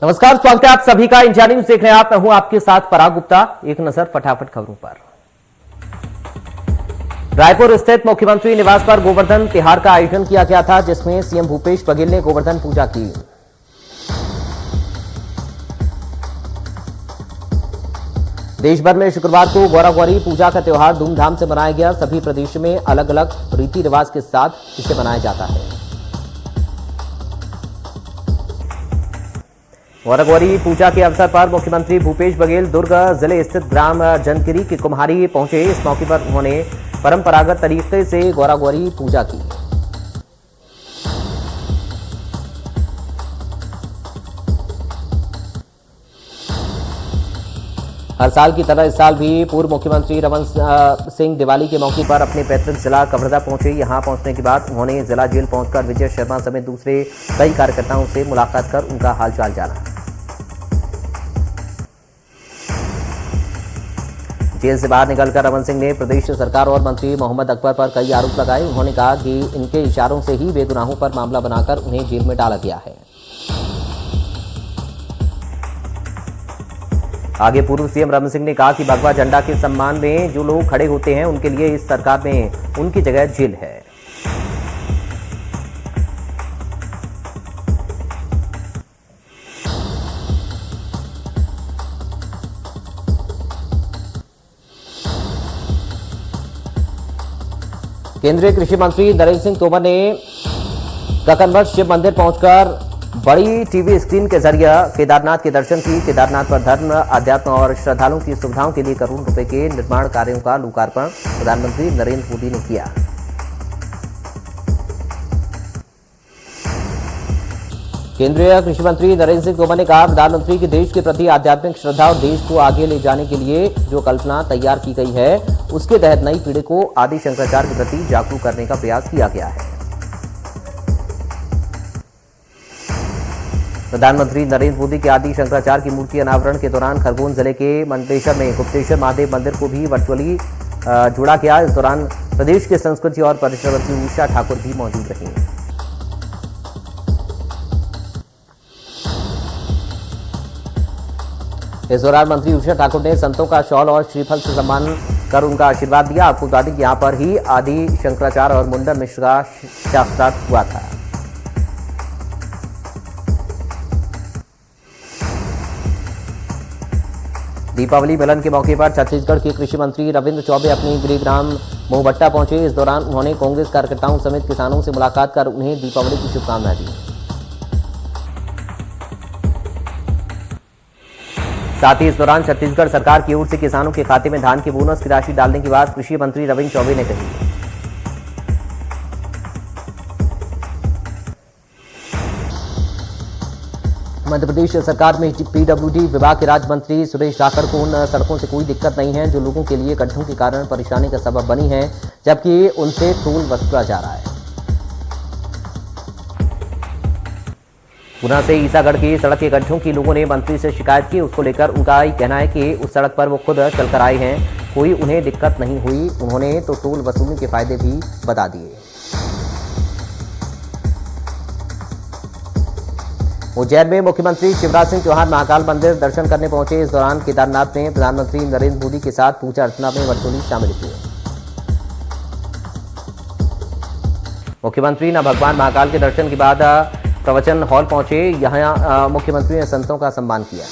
नमस्कार, स्वागत है आप सभी का इंडिया न्यूज देख रहे हैं आप। मैं हूं आपके साथ पराग गुप्ता। एक नजर फटाफट खबरों पर। रायपुर स्थित मुख्यमंत्री निवास पर गोवर्धन तिहार का आयोजन किया गया था, जिसमें सीएम भूपेश बघेल ने गोवर्धन पूजा की। देश भर में शुक्रवार को गौरा गौरी पूजा का त्यौहार धूमधाम से मनाया गया। सभी प्रदेशों में अलग अलग रीति रिवाज के साथ इसे मनाया जाता है। गौरा गौरी पूजा के अवसर पर मुख्यमंत्री भूपेश बघेल दुर्ग जिले स्थित ग्राम जनगिरी के कुम्हारी पहुंचे। इस मौके पर उन्होंने परंपरागत तरीके से गौरा गौरी पूजा की। हर साल की तरह इस साल भी पूर्व मुख्यमंत्री रमन सिंह दिवाली के मौके पर अपने पैतृक जिला कवर्धा पहुंचे। यहां पहुंचने के बाद उन्होंने जिला जेल पहुंचकर विजय शर्मा समेत दूसरे कई कार्यकर्ताओं से मुलाकात कर उनका हालचाल जाना। जेल से बाहर निकलकर रमन सिंह ने प्रदेश सरकार और मंत्री मोहम्मद अकबर पर कई आरोप लगाए। उन्होंने कहा कि इनके इशारों से ही बेगुनाहों पर मामला बनाकर उन्हें जेल में डाला गया है। आगे पूर्व सीएम रमन सिंह ने कहा कि भगवा झंडा के सम्मान में जो लोग खड़े होते हैं उनके लिए इस सरकार में उनकी जगह जेल है। केंद्रीय कृषि मंत्री नरेंद्र सिंह तोमर ने गगनवट शिव मंदिर पहुंचकर बड़ी टीवी स्क्रीन के जरिए केदारनाथ के दर्शन की। केदारनाथ पर धर्म, अध्यात्म और श्रद्धालुओं की सुविधाओं के लिए करोड़ों रुपए के निर्माण कार्यों का लोकार्पण प्रधानमंत्री नरेंद्र मोदी ने किया। केंद्रीय कृषि मंत्री नरेंद्र सिंह तोमर ने कहा, प्रधानमंत्री की देश के प्रति आध्यात्मिक श्रद्धा और देश को आगे ले जाने के लिए जो कल्पना तैयार की गई है, उसके तहत नई पीढ़ी को आदि शंकराचार्य के प्रति जागरूक करने का प्रयास किया गया है। प्रधानमंत्री नरेंद्र मोदी के आदि शंकराचार्य की मूर्ति अनावरण के दौरान खरगोन जिले के मंडलेश्वर में गुप्तेश्वर महादेव मंदिर को भी वर्चुअली जोड़ा गया। इस दौरान प्रदेश के संस्कृति और पर्यटन मंत्री उषा ठाकुर भी मौजूद रही। इस दौरान मंत्री उषा ठाकुर ने संतों का शॉल और श्रीफल से सम्मान कर उनका आशीर्वाद दिया। आपको बता दें कि यहां पर ही आदि शंकराचार्य और मुंडन मिश्र का शास्त्रार्थ हुआ था। दीपावली मिलन के मौके पर छत्तीसगढ़ के कृषि मंत्री रविंद्र चौबे अपने गृहग्राम मोहभट्टा पहुंचे। इस दौरान उन्होंने कांग्रेस कार्यकर्ताओं समेत किसानों से मुलाकात कर उन्हें दीपावली की शुभकामनाएं दी। साथ ही इस दौरान छत्तीसगढ़ सरकार की ओर से किसानों के खाते में धान के बोनस की राशि डालने की बात कृषि मंत्री रविंद्र चौबे ने कही। मध्य प्रदेश सरकार में पीडब्ल्यूडी विभाग के राज्य मंत्री सुरेश राठौर को उन सड़कों से कोई दिक्कत नहीं है जो लोगों के लिए गड्ढों के कारण परेशानी का सबब बनी है, जबकि उनसे टोल वसूला जा रहा है। गुना से ईसागढ़ की सड़क के गड्ढों की लोगों ने मंत्री से शिकायत की। उसको लेकर उनका कहना है कि उस सड़क पर वो खुद चलकर आए हैं, कोई उन्हें दिक्कत नहीं हुई। उन्होंने तो टोल वसूली के फायदे भी बता दिए। उज्जैन में मुख्यमंत्री शिवराज सिंह चौहान महाकाल मंदिर दर्शन करने पहुंचे। इस दौरान केदारनाथ में प्रधानमंत्री नरेंद्र मोदी के साथ पूजा अर्चना में वर्चुअली शामिल हुए। मुख्यमंत्री न भगवान महाकाल के दर्शन के बाद प्रवचन हॉल पहुंचे। यहां मुख्यमंत्री ने संतों का सम्मान किया।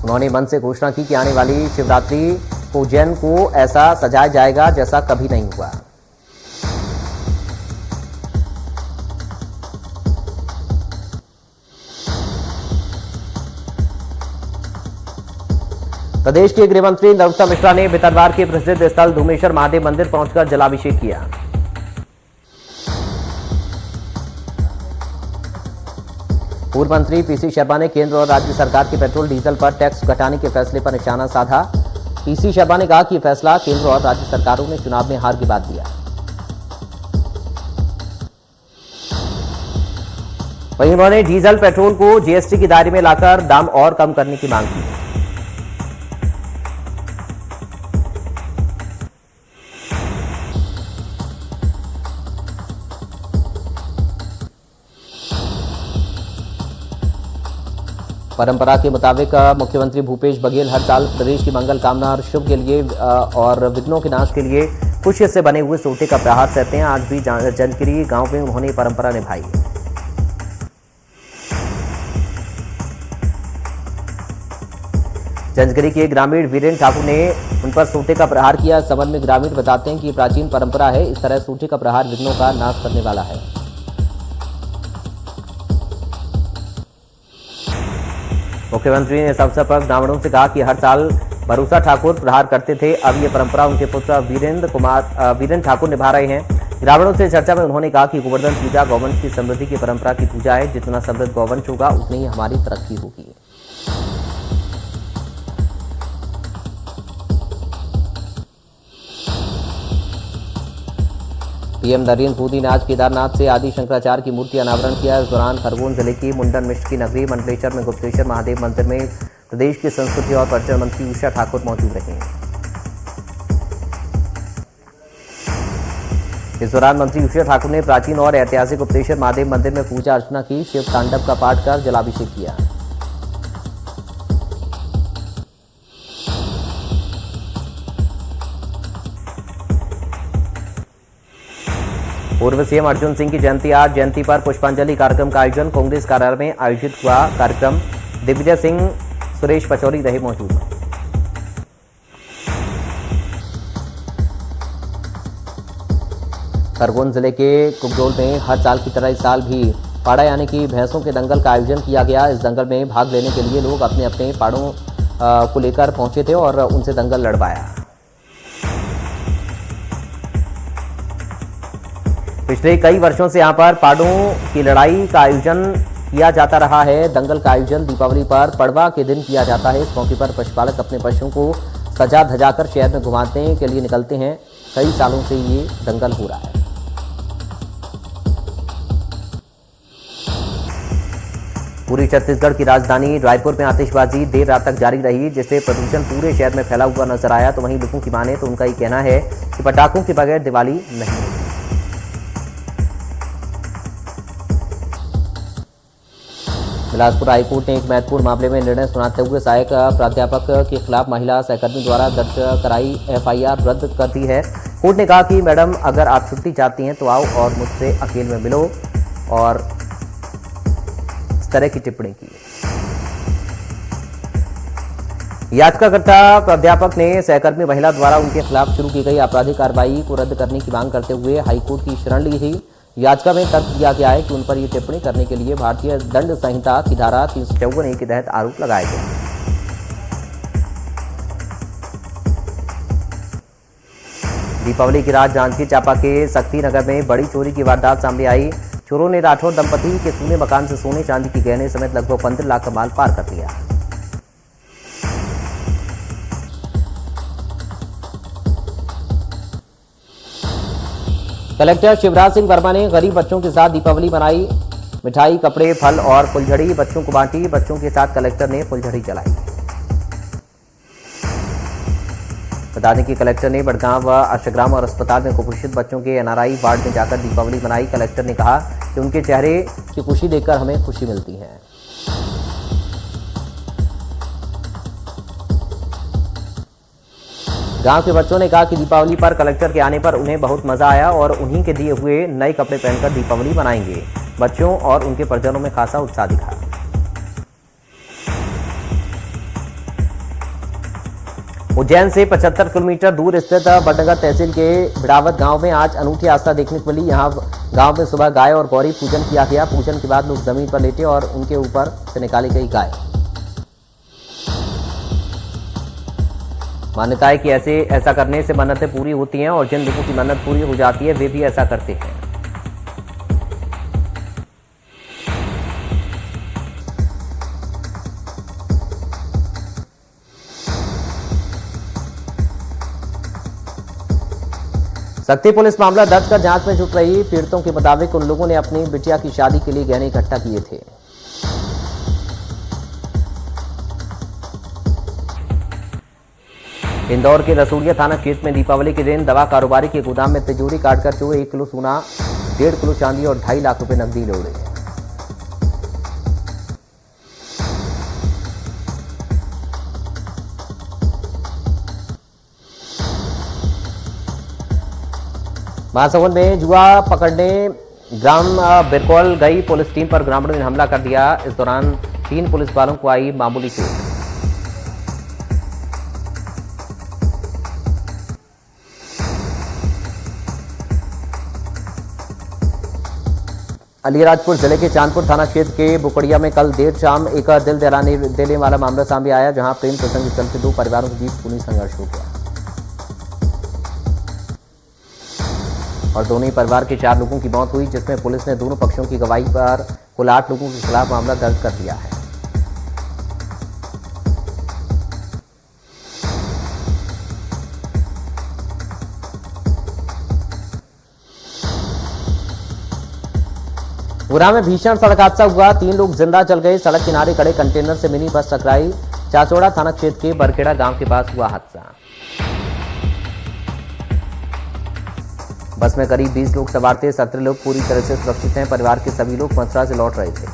उन्होंने मन से घोषणा की कि आने वाली शिवरात्रि को उज्जैन को ऐसा सजाया जाएगा जैसा कभी नहीं हुआ। प्रदेश के गृह मंत्री नरोत्तम मिश्रा ने भितरवार के प्रसिद्ध स्थल धूमेश्वर महादेव मंदिर पहुंचकर जलाभिषेक किया। पूर्व मंत्री पीसी शर्मा ने केंद्र और राज्य सरकार के पेट्रोल डीजल पर टैक्स घटाने के फैसले पर निशाना साधा। पीसी शर्मा ने कहा कि फैसला केंद्र और राज्य सरकारों ने चुनाव में हार के बाद लिया। वहीं उन्होंने डीजल पेट्रोल को जीएसटी के दायरे में लाकर दाम और कम करने की मांग की। परंपरा के मुताबिक मुख्यमंत्री भूपेश बघेल हर साल प्रदेश की मंगल कामना और शुभ के लिए और विघ्नों के नाश के लिए खुशी से बने हुए सोटे का प्रहार सहते हैं। आज भी जनगिरी गांव में उन्होंने परंपरा निभाई। जंजगिरी के ग्रामीण वीरेंद्र ठाकुर ने उन पर सोटे का प्रहार किया। इस संबंध में ग्रामीण बताते हैं कि ये प्राचीन परंपरा है। इस तरह सोटे का प्रहार विघ्नों का नाश करने वाला है। मुख्यमंत्री ने इस अवसर पर ग्रामीणों से कहा कि हर साल भरोसा ठाकुर प्रहार करते थे, अब ये परंपरा उनके पुत्र वीरेंद्र ठाकुर निभा रहे हैं। ग्रामीणों से चर्चा में उन्होंने कहा कि गोवर्धन पूजा गौवंश की समृद्धि की परंपरा की पूजा है। जितना समृद्ध गौवंश होगा उतनी ही हमारी तरक्की होगी। पीएम नरेंद्र मोदी ने आज केदारनाथ से आदि शंकराचार्य की मूर्ति अनावरण किया। इस दौरान खरगोन जिले की मुंडन मिश्र की नगरी मंडलेश्वर में गुप्तेश्वर महादेव मंदिर में प्रदेश की संस्कृति और पर्यटन मंत्री उषा ठाकुर मौजूद रही। इस दौरान मंत्री उषा ठाकुर ने प्राचीन और ऐतिहासिक गुप्तेश्वर महादेव मंदिर में पूजा अर्चना की, शिव तांडव का पाठ कर जलाभिषेक किया। पूर्व सीएम अर्जुन सिंह की जयंती आज। जयंती पर पुष्पांजलि कार्यक्रम का आयोजन कांग्रेस कार्यालय में आयोजित हुआ। कार्यक्रम दिग्विजय सिंह सुरेश पचौरी रहे मौजूद। खरगोन जिले के कुगडोल में हर साल की तरह इस साल भी पाड़ा यानी कि भैंसों के दंगल का आयोजन किया गया। इस दंगल में भाग लेने के लिए लोग अपने अपने पाड़ों को लेकर पहुंचे थे और उनसे दंगल लड़वाया। पिछले कई वर्षों से यहां पर पाड़ों की लड़ाई का आयोजन किया जाता रहा है। दंगल का आयोजन दीपावली पर पड़वा के दिन किया जाता है। इस मौके पर पशुपालक अपने पशुओं को सजा धजाकर शहर में घुमाने के लिए निकलते हैं। कई सालों से ये दंगल हो रहा है। पूरी छत्तीसगढ़ की राजधानी रायपुर में आतिशबाजी देर रात तक जारी रही, जिससे प्रदूषण पूरे शहर में फैला हुआ नजर आया। तो वहीं लोगों की माने तो उनका ये कहना है कि पटाखों के बगैर दिवाली नहीं होती। बिलासपुर हाईकोर्ट ने एक महत्वपूर्ण मामले में निर्णय सुनाते हुए सहायक प्राध्यापक के खिलाफ महिला सहकर्मी द्वारा दर्ज कराई एफआईआर रद्द कर दी है। कोर्ट ने कहा कि मैडम अगर आप छुट्टी चाहती हैं तो आओ और मुझसे अकेले में मिलो और इस तरह की टिप्पणी की। याचिकाकर्ता प्राध्यापक ने सहकर्मी महिला द्वारा उनके खिलाफ शुरू की गई आपराधिक कार्रवाई को रद्द करने की मांग करते हुए हाईकोर्ट की शरण ली थी। याचिका में तर्क दिया गया है कि उन पर यह टिप्पणी करने के लिए भारतीय दंड संहिता की धारा 354A के तहत आरोप लगाए गए। दीपावली की रात जांजगीर चांपा के शक्ति नगर में बड़ी चोरी की वारदात सामने आई। चोरों ने राठौर दंपति के सूने मकान से सोने चांदी की गहने समेत लगभग 15 लाख का माल पार कर लिया। कलेक्टर शिवराज सिंह वर्मा ने गरीब बच्चों के साथ दीपावली मनाई। मिठाई, कपड़े, फल और फुलझड़ी बच्चों को बांटी। बच्चों के साथ कलेक्टर ने फुलझड़ी जलाई। बता दें कि कलेक्टर ने बड़गांव, अष्टग्राम और अस्पताल में कुपोषित बच्चों के एनआरआई वार्ड में जाकर दीपावली मनाई। कलेक्टर ने कहा कि उनके चेहरे की खुशी देखकर हमें खुशी मिलती है। गांव के बच्चों ने कहा कि दीपावली पर कलेक्टर के आने पर उन्हें बहुत मजा आया और उन्हीं के दिए हुए नए कपड़े पहनकर दीपावली मनाएंगे। बच्चों और उनके परिजनों में खासा उत्साह दिखा। उज्जैन से 75 किलोमीटर दूर स्थित बड़नगर तहसील के भिड़ावत गांव में आज अनूठी आस्था देखने को मिली। यहां गांव में सुबह गाय और गौरी पूजन किया गया। पूजन के बाद लोग जमीन पर लेटे और उनके ऊपर से निकाली गई गाय। मान्यता है कि ऐसा करने से मन्नतें पूरी होती हैं और जिन लोगों की मन्नत पूरी हो जाती है वे भी ऐसा करते हैं। शक्ति पुलिस मामला दर्ज कर जांच में जुट रही। पीड़ितों के मुताबिक उन लोगों ने अपनी बिटिया की शादी के लिए गहने इकट्ठा किए थे। इंदौर के रसूलिया थाना क्षेत्र में दीपावली के दिन दवा कारोबारी के गोदाम में तिजोरी काटकर चोर 1 किलो सोना, 1.5 किलो चांदी और 2.5 लाख रुपए नकदी लौटे। महासमुंद में जुआ पकड़ने ग्राम बिरकौल गई पुलिस टीम पर ग्रामीणों ने हमला कर दिया। इस दौरान 3 पुलिस वालों को आई मामूली चोट। अलीराजपुर जिले के चांदपुर थाना क्षेत्र के बुकड़िया में कल देर शाम एक दिल दहलाने वाला मामला सामने आया, जहां प्रेम प्रसंग के चलते 2 परिवारों के बीच खूनी संघर्ष हो गया और दोनों ही परिवार के 4 लोगों की मौत हुई, जिसमें पुलिस ने दोनों पक्षों की गवाही पर कुल 8 लोगों के खिलाफ मामला दर्ज कर दिया है। गुना में भीषण सड़क हादसा हुआ, 3 लोग जिंदा जल गए। सड़क किनारे खड़े कंटेनर से मिनी बस टकराई। चाचौड़ा थाना क्षेत्र के बरखेड़ा गांव के पास हुआ हादसा। बस में करीब 20 लोग सवार थे। 17 लोग पूरी तरह से सुरक्षित हैं। परिवार के सभी लोग मथुरा से लौट रहे थे।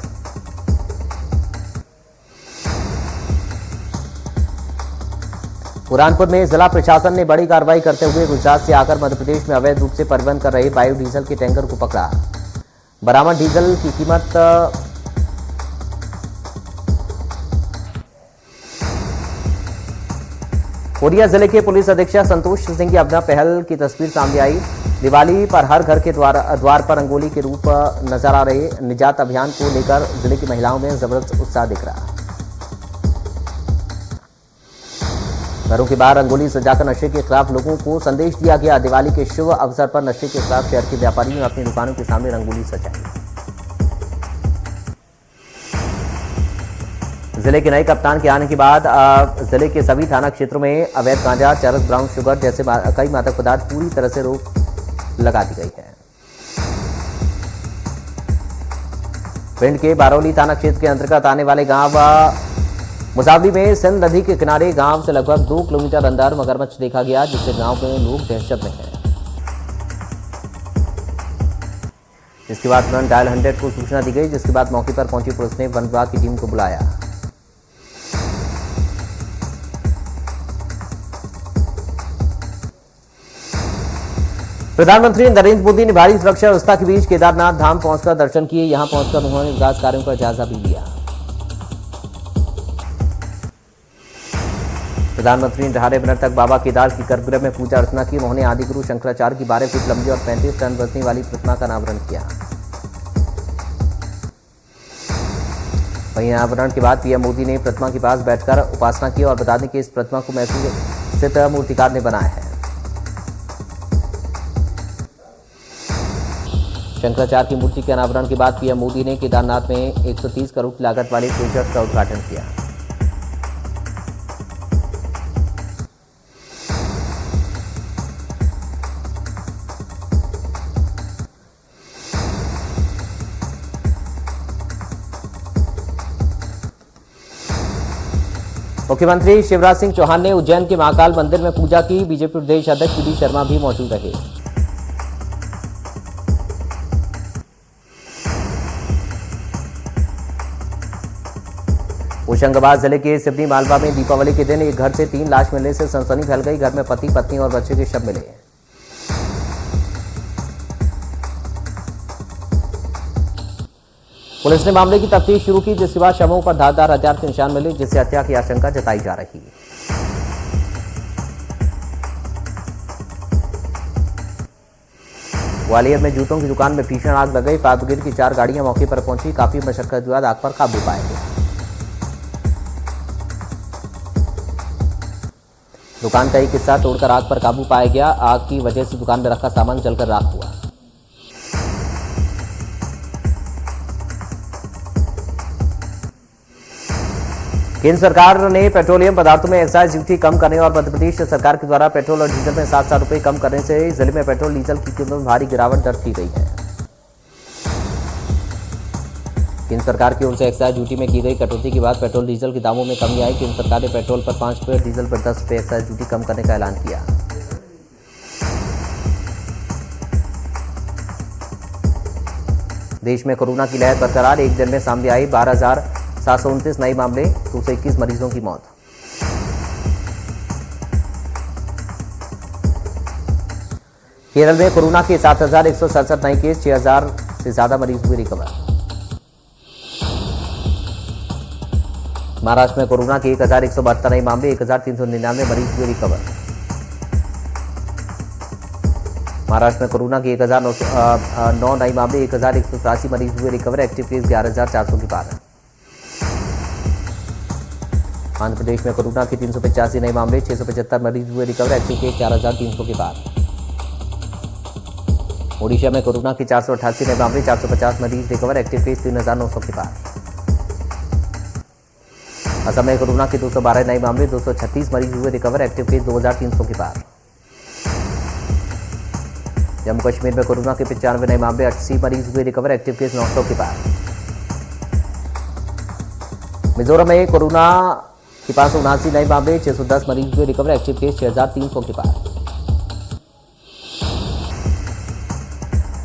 बुरहानपुर में जिला प्रशासन ने बड़ी कार्रवाई करते हुए गुजरात से आकर मध्य प्रदेश में अवैध रूप से परिवहन कर रहे बायोडीजल के टैंकर को पकड़ा। बरामद डीजल की कीमत कोरिया जिले के पुलिस अधीक्षक संतोष सिंह की अपना पहल की तस्वीर सामने आई। दिवाली पर हर घर के द्वार पर रंगोली के रूप नजर आ रहे निजात अभियान को लेकर जिले की महिलाओं में जबरदस्त उत्साह दिख रहा। घरों के बाहर रंगोली सजाकर नशे के खिलाफ लोगों को संदेश दिया गया। दिवाली के शुभ अवसर पर नशे के खिलाफ शहर के व्यापारियों ने अपनी दुकानों के सामने रंगोली सजाई। जिले के नए कप्तान के आने के बाद जिले के सभी थाना क्षेत्रों में अवैध गांजा, चरस, ब्राउन शुगर जैसे कई मादक पदार्थ पूरी तरह से रोक लगा दी गई है। पिंड के बारौली थाना क्षेत्र के अंतर्गत आने वाले गांव मुसावली में सिंध नदी के किनारे गांव से लगभग 2 किलोमीटर अंदर मगरमच्छ देखा गया, जिससे गांव के लोग दहशत में हैं। जिसके बाद तुरंत डायल 100 को सूचना दी गई, जिसके बाद मौके पर पहुंची पुलिस ने वन विभाग की टीम को बुलाया। प्रधानमंत्री नरेंद्र मोदी ने भारी सुरक्षा व्यवस्था के बीच केदारनाथ धाम पहुंचकर दर्शन किए। यहां पहुंचकर उन्होंने विकास कार्यों का जायजा भी लिया। प्रधानमंत्री ने 2.5 मिनट तक बाबा केदार की गर्भगृह में पूजा अर्चना की। उन्होंने आदिगुरु शंकराचार्य की 12 फीट लंबी और 35 टन वजनी वाली प्रतिमा का अनावरण किया। वहीं अनावरण के बाद पीएम मोदी ने प्रतिमा के पास बैठकर उपासना की और बता दें कि इस प्रतिमा को मैसूर स्थित मूर्तिकार ने बनाया है। शंकराचार्य की मूर्ति के अनावरण के बाद पीएम मोदी ने केदारनाथ में 130 करोड़ की लागत वाले प्रोजेक्ट का उद्घाटन किया। मुख्यमंत्री शिवराज सिंह चौहान ने उज्जैन के महाकाल मंदिर में पूजा की। बीजेपी प्रदेश अध्यक्ष वी शर्मा भी मौजूद रहे। होशंगाबाद जिले के सिवनी मालवा में दीपावली के दिन एक घर से 3 लाश मिलने से सनसनी फैल गई। घर में पति, पत्नी और बच्चे के शव मिले। पुलिस ने मामले की तफ्तीश शुरू की, जिसके बाद शवों पर धारदार हथियार के निशान मिले, जिससे हत्या की आशंका जताई जा रही है। ग्वालियर में जूतों की दुकान में भीषण आग लग गई। फायर ब्रिगेड की 4 गाड़ियां मौके पर पहुंची। काफी मशक्कत के बाद आग पर काबू पाया गया। दुकान का एक हिस्सा तोड़कर आग पर काबू पाया गया। आग की वजह से दुकान में रखा सामान जलकर राख हुआ। केंद्र सरकार ने पेट्रोलियम पदार्थों में एक्साइज ड्यूटी कम करने और मध्य प्रदेश सरकार के द्वारा पेट्रोल और डीजल में 7 रुपए कम करने से जिले में पेट्रोल डीजल की कीमत में भारी गिरावट दर्ज की गई है। केंद्र सरकार की ओर से एक्साइज ड्यूटी में की गई कटौती के बाद पेट्रोल डीजल के दामों में कमी आई। केंद्र सरकार ने पेट्रोल पर 5 रुपए, डीजल पर 10 रुपए एक्साइज ड्यूटी कम करने का ऐलान किया। देश में कोरोना की लहर बरकरार। एक दिन में सामने आई 12,729 नए मामले, 221 मरीजों की मौत। केरल में कोरोना के 7,167 नए केस, 6,000 से ज्यादा मरीज हुए रिकवर। महाराष्ट्र में कोरोना के 1,172 नए मामले, 1,399 मरीज हुए रिकवर। महाराष्ट्र में कोरोना के 1,009 नए मामले, 1,183 मरीज हुए रिकवर। एक्टिव केस 11,400 के पार है। आंध्र प्रदेश में कोरोना के 385 नए मामले, 675 मरीज हुए रिकवर। एक्टिव केस 4,300 के पार। ओडिशा में कोरोना के 488 नए मामले, 450 मरीज रिकवर। एक्टिव केस 3,900 के पार। असम में कोरोना के 212 नए मामले, 236 मरीज हुए रिकवर। एक्टिव केस 2,300 के पार। जम्मू कश्मीर में कोरोना के 95 नए मामले, 80 मरीज हुए रिकवर। एक्टिव केस 900 के पार। मिजोरम में कोरोना के 579 नए मामले, 610 मरीज हुए रिकवर। एक्टिव केस 6,300 के पार।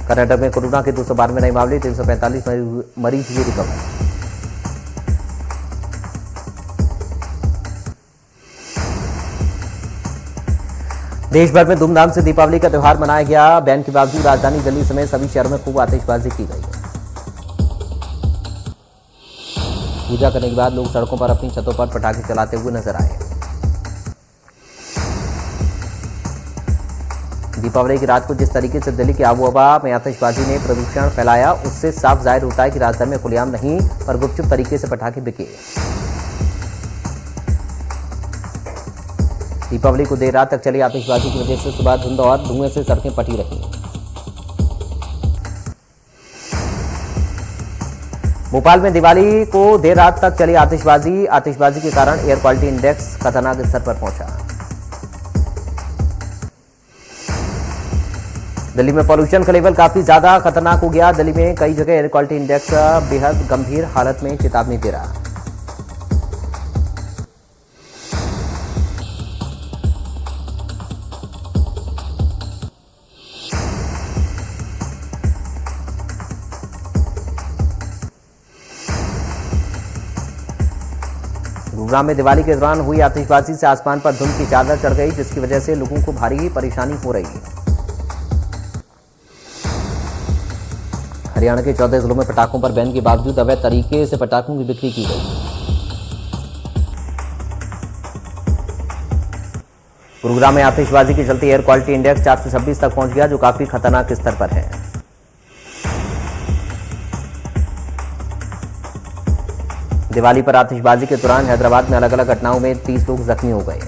कर्नाटक में कोरोना के 292 नए मामले, 345 मरीज हुए रिकवर। देश भर में धूमधाम से दीपावली का त्यौहार मनाया गया। बैन के बावजूद राजधानी दिल्ली समेत सभी शहरों में खूब आतिशबाजी की गई। पूजा करने के बाद लोग सड़कों पर अपनी छतों पर पटाखे चलाते हुए नजर आए। दीपावली की रात को जिस तरीके से दिल्ली की आबोहवा में आतिशबाजी ने प्रदूषण फैलाया, उससे साफ जाहिर होता है कि राजधानी में खुलेआम नहीं पर गुपचुप तरीके से पटाखे बिके। दीपावली को देर रात तक चली आतिशबाजी की वजह से सुबह धुंध और धुएं से सड़कें पटी रही। भोपाल में दिवाली को देर रात तक चली आतिशबाजी के कारण एयर क्वालिटी इंडेक्स खतरनाक स्तर पर पहुंचा। दिल्ली में पॉल्यूशन का लेवल काफी ज्यादा खतरनाक हो गया। दिल्ली में कई जगह एयर क्वालिटी इंडेक्स बेहद गंभीर हालत में चेतावनी दे रहा। गुरुग्राम में दिवाली के दौरान हुई आतिशबाजी से आसमान पर धुंध की चादर चढ़ गई, जिसकी वजह से लोगों को भारी परेशानी हो रही है। हरियाणा के 14 जिलों में पटाखों पर बैन के बावजूद अवैध तरीके से पटाखों की बिक्री की गई। गुरुग्राम में आतिशबाजी के चलते एयर क्वालिटी इंडेक्स 426 तक पहुंच गया, जो काफी खतरनाक स्तर पर है। दिवाली पर आतिशबाजी के दौरान हैदराबाद में अलग अलग घटनाओं में 30 लोग जख्मी हो गए।